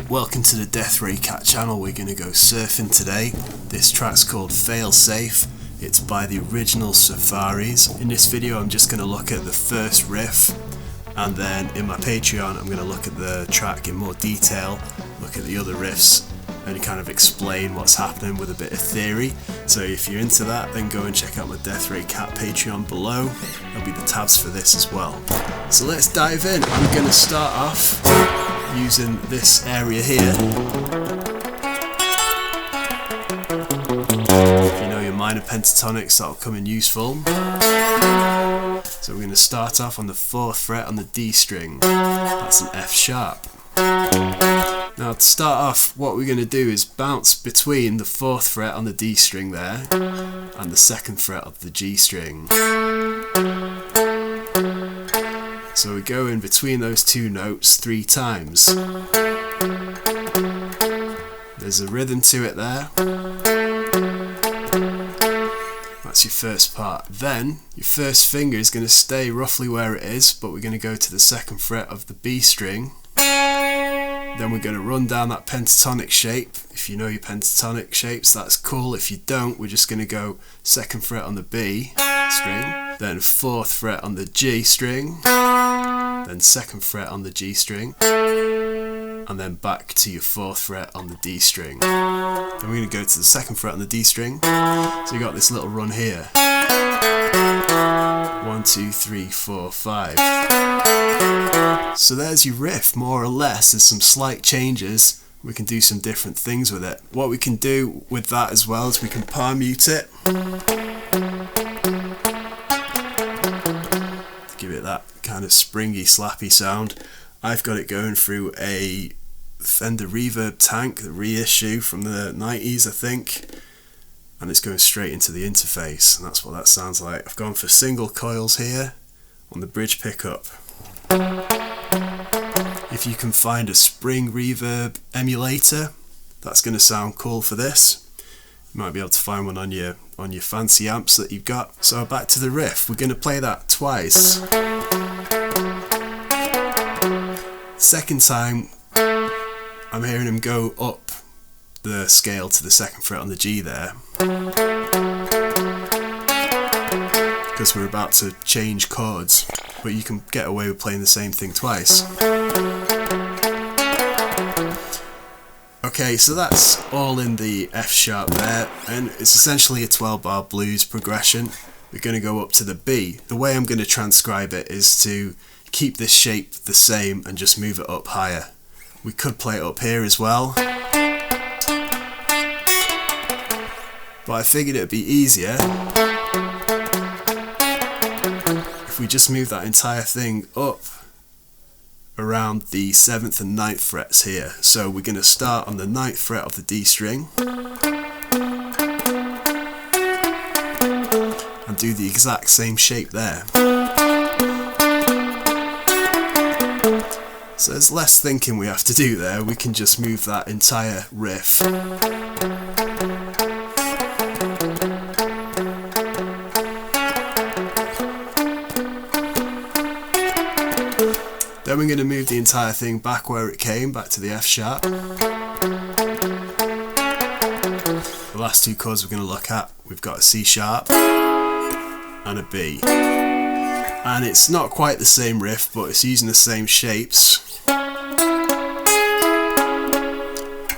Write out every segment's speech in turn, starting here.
welcome to the Death Ray Cat channel. We're going to go surfing today. This track's called Failsafe. It's by the original Surfaris. In this video I'm just going to look at the first riff, and then in my Patreon I'm going to look at the track in more detail, look at the other riffs and kind of explain what's happening with a bit of theory. So if you're into that, then go and check out my Death Ray Cat Patreon below. There'll be the tabs for this as well. So let's dive in. I'm going to start off using this area here. If you know your minor pentatonics, that'll come in useful. So we're going to start off on the 4th fret on the D string. That's an F sharp. Now to start off, what we're going to do is bounce between the 4th fret on the D string there and the 2nd fret of the G string. So we go in between those two notes 3 times. There's a rhythm to it there. That's your first part. Then your first finger is going to stay roughly where it is, but we're going to go to the 2nd fret of the B string. Then we're going to run down that pentatonic shape. If you know your pentatonic shapes, that's cool. If you don't, we're just going to go 2nd fret on the B string, then 4th fret on the G string, then 2nd fret on the G string, and then back to your 4th fret on the D string. Then we're going to go to the 2nd fret on the D string. So you got this little run here. 1, 2, 3, 4, 5. So there's your riff, more or less. There's some slight changes. We can do some different things with it. What we can do with that as well is we can palm mute it to give it that kind of springy, slappy sound. I've got it going through a Fender Reverb tank, the reissue from the 90s I think, and it's going straight into the interface, and that's what that sounds like. I've gone for single coils here on the bridge pickup. If you can find a spring reverb emulator, that's going to sound cool for this. You might be able to find one on your fancy amps that you've got. So back to the riff, we're going to play that twice. Second time I'm hearing him go up the scale to the 2nd fret on the G there, because we're about to change chords, but you can get away with playing the same thing twice. Okay, so that's all in the F sharp there, and it's essentially a 12-bar blues progression. We're going to go up to the B. The way I'm going to transcribe it is to keep this shape the same and just move it up higher. We could play it up here as well, but I figured it would be easier if we just move that entire thing up around the 7th and 9th frets here. So we're going to start on the 9th fret of the D string and do the exact same shape there. So there's less thinking we have to do there. We can just move that entire riff. Then we're going to move the entire thing back where it came, back to the F sharp. The last two chords we're going to look at, we've got a C sharp and a B. And it's not quite the same riff, but it's using the same shapes.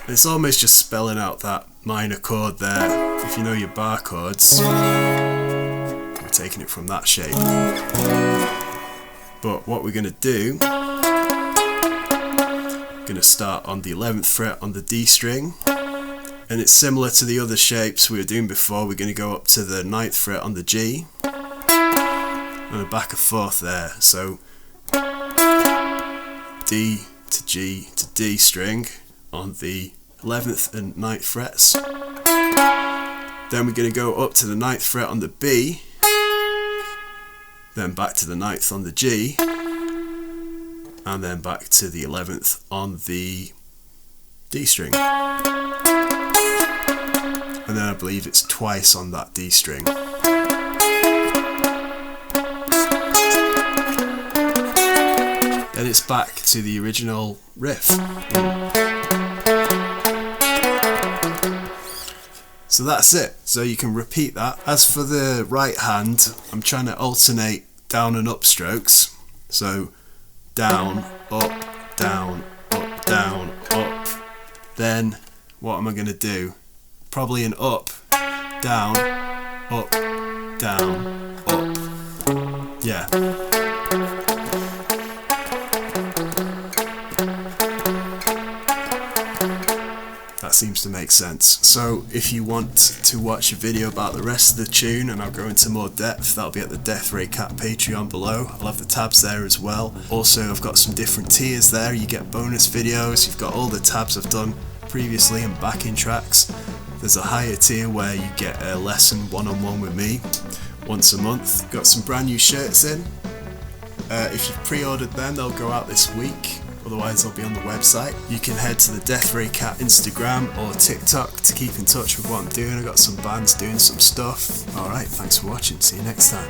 It's almost just spelling out that minor chord there. If you know your bar chords, we're taking it from that shape. But what we're going to do, we're going to start on the 11th fret on the D string, and it's similar to the other shapes we were doing before. We're going to go up to the 9th fret on the G and a back and forth there. So D to G to D string on the 11th and 9th frets. Then we're going to go up to the 9th fret on the B, then back to the 9th on the G, and then back to the 11th on the D string. And then I believe it's twice on that D string. Then it's back to the original riff. So that's it. So you can repeat that. As for the right hand, I'm trying to alternate down and up strokes. So down, up, down, up, down, up. Then what am I going to do? Probably an up, down, up, down, up. Yeah. That seems to make sense. So if you want to watch a video about the rest of the tune, and I'll go into more depth, that'll be at the Death Ray Cat Patreon below. I'll have the tabs there as well. Also, I've got some different tiers there. You get bonus videos, you've got all the tabs I've done previously and backing tracks. There's a higher tier where you get a lesson one-on-one with me once a month. Got some brand new shirts in. If you've pre-ordered them, they'll go out this week. Otherwise, they'll be on the website. You can head to the Death Ray Cat Instagram or TikTok to keep in touch with what I'm doing. I've got some bands doing some stuff. Alright, thanks for watching. See you next time.